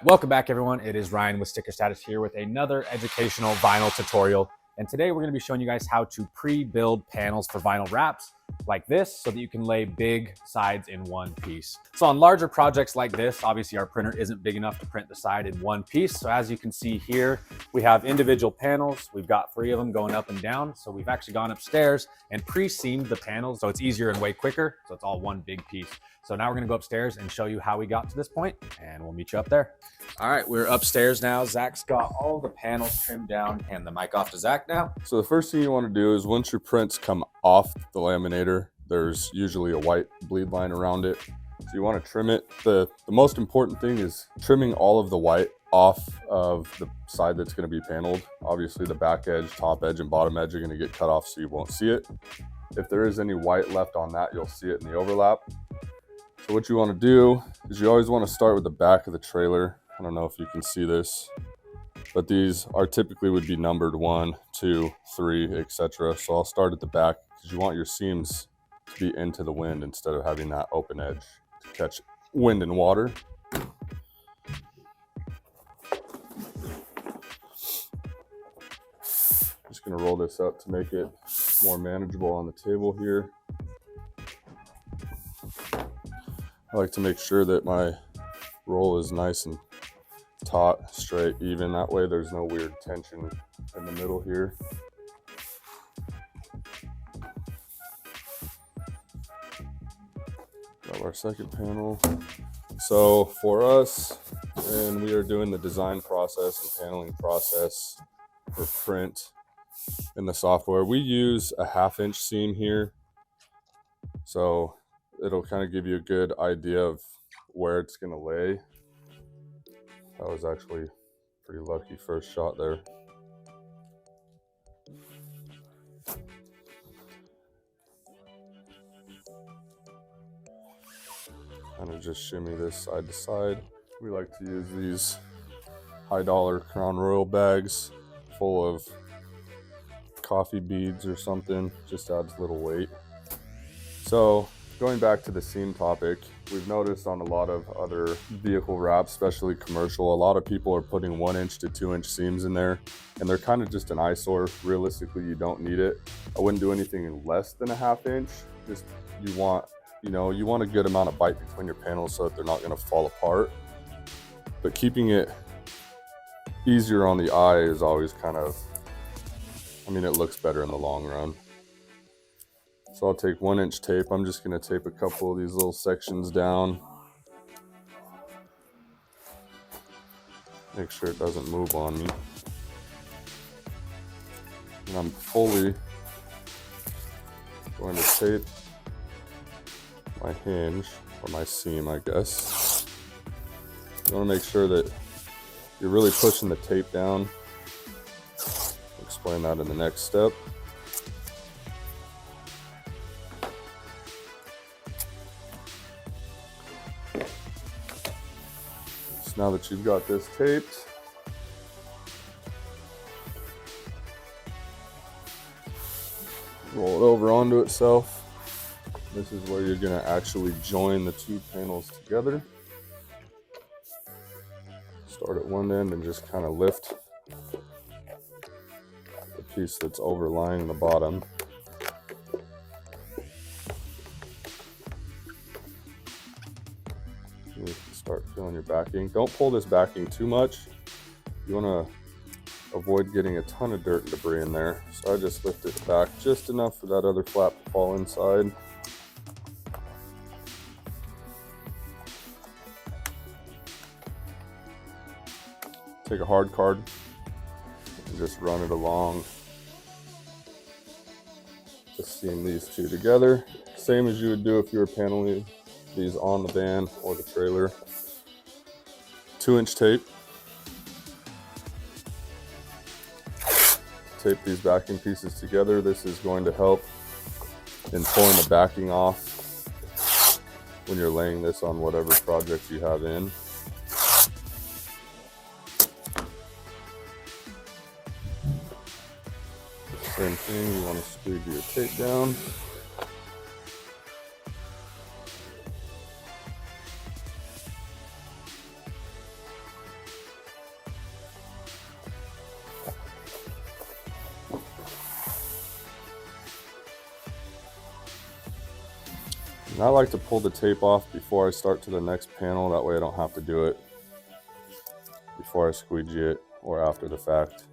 Welcome back, everyone. It is Ryan with Sticker Status here with another educational vinyl tutorial. And today we're going to be showing you guys how to pre-build panels for vinyl wraps like this so that you can lay big sides in one piece. So on larger projects like this, obviously our printer isn't big enough to print the side in one piece. So as you can see here, we have individual panels. We've got 3 of them going up and down. So we've actually gone upstairs and pre-seamed the panels so it's easier and way quicker. So it's all one big piece. So now we're gonna go upstairs and show you how we got to this point, and we'll meet you up there. All right, we're upstairs now. Zach's got all the panels trimmed down. Hand the mic off to Zach now. So the first thing you want to do is once your prints come off the laminator, there's usually a white bleed line around it. So you want to trim it. The most important thing is trimming all of the white off of the side that's going to be paneled. Obviously the back edge, top edge, and bottom edge are going to get cut off so you won't see it. If there is any white left on that, you'll see it in the overlap. So what you want to do is you always want to start with the back of the trailer. I don't know if you can see this, but these are typically would be numbered 1, 2, 3, etc. So I'll start at the back because you want your seams to be into the wind instead of having that open edge to catch wind and water. Just going to roll this up to make it more manageable on the table here. I like to make sure that my roll is nice and taut, straight, even. That way there's no weird tension in the middle here. Got our second panel. So for us, when we are doing the design process and paneling process for print in the software, we use a 1/2 inch seam here. So it'll kind of give you a good idea of where it's going to lay. That was actually pretty lucky first shot there. Kind of just shimmy this side to side. We like to use these $high Crown Royal bags full of coffee beads or something. Just adds a little weight. So going back to the seam topic, we've noticed on a lot of other vehicle wraps, especially commercial, a lot of people are putting 1 inch to 2 inch seams in there, and they're kind of just an eyesore. Realistically, you don't need it. I wouldn't do anything less than a 1/2 inch. Just you want a good amount of bite between your panels so that they're not going to fall apart. But keeping it easier on the eye is always kind of, it looks better in the long run. So I'll take 1 inch tape. I'm just going to tape a couple of these little sections down. Make sure it doesn't move on me. And I'm fully going to tape my hinge, or my seam, I guess. You want to make sure that you're really pushing the tape down. I'll explain that in the next step. Now that you've got this taped, roll it over onto itself. This is where you're going to actually join the 2 panels together. Start at one end and just kind of lift the piece that's overlying the bottom. You can start feeling your backing. Don't pull this backing too much. You want to avoid getting a ton of dirt and debris in there. So I just lift it back just enough for that other flap to fall inside. Take a hard card and just run it along. Just seam these 2 together. Same as you would do if you were paneling these on the van or the trailer. 2 inch tape. Tape these backing pieces together. This is going to help in pulling the backing off when you're laying this on whatever project you have in. Same thing, you want to squeeze your tape down. And I like to pull the tape off before I start to the next panel. That way I don't have to do it before I squeegee it or after the fact.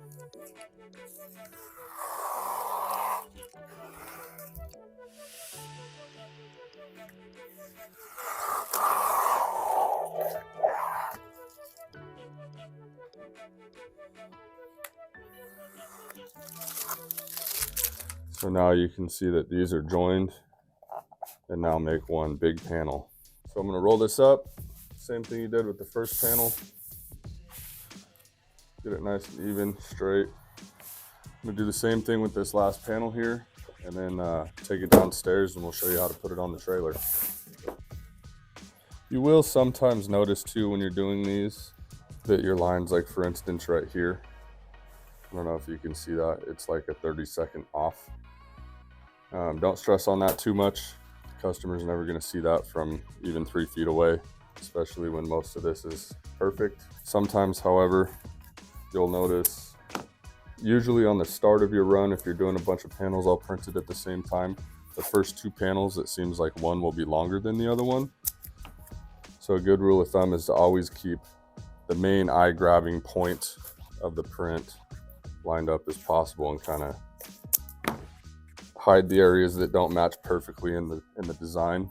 So now you can see that these are joined and now make one big panel. So I'm going to roll this up, same thing you did with the first panel. Get it nice and even, straight. I'm going to do the same thing with this last panel here, and then take it downstairs and we'll show you how to put it on the trailer. You will sometimes notice too when you're doing these that your lines, like for instance right here, I don't know if you can see that, it's like a 30-second off. Don't stress on that too much. The customer's never going to see that from even 3 feet away, especially when most of this is perfect. Sometimes, however, you'll notice, usually on the start of your run, if you're doing a bunch of panels all printed at the same time, the first 2 panels, it seems like one will be longer than the other one. So a good rule of thumb is to always keep the main eye-grabbing point of the print lined up as possible and kind of hide the areas that don't match perfectly in the design.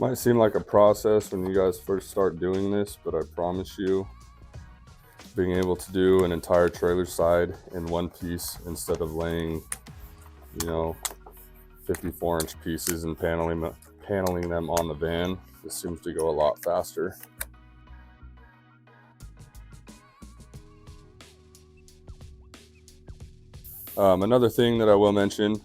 Might seem like a process when you guys first start doing this, but I promise you, being able to do an entire trailer side in one piece instead of laying, you know, 54-inch pieces and paneling them on the van, this seems to go a lot faster. Another thing that I will mention,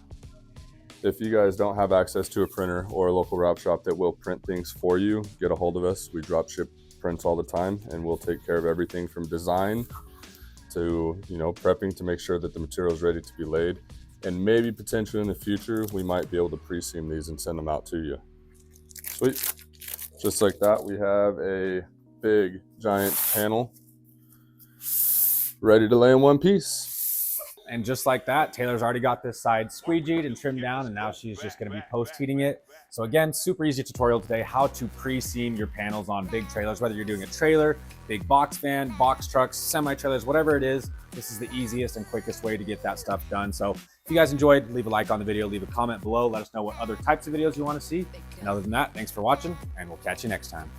if you guys don't have access to a printer or a local wrap shop that will print things for you, get a hold of us. We drop ship prints all the time, and we'll take care of everything from design to, you know, prepping to make sure that the material is ready to be laid. And maybe potentially in the future, we might be able to pre-seam these and send them out to you. Sweet. Just like that, we have a big, giant panel ready to lay in one piece. And just like that, Taylor's already got this side squeegeed and trimmed down, and now she's just going to be post-heating it. So again, super easy tutorial today, how to pre-seam your panels on big trailers, whether you're doing a trailer, big box van, box trucks, semi-trailers, whatever it is. This is the easiest and quickest way to get that stuff done. So if you guys enjoyed, leave a like on the video, leave a comment below, let us know what other types of videos you want to see. And other than that, thanks for watching, and we'll catch you next time.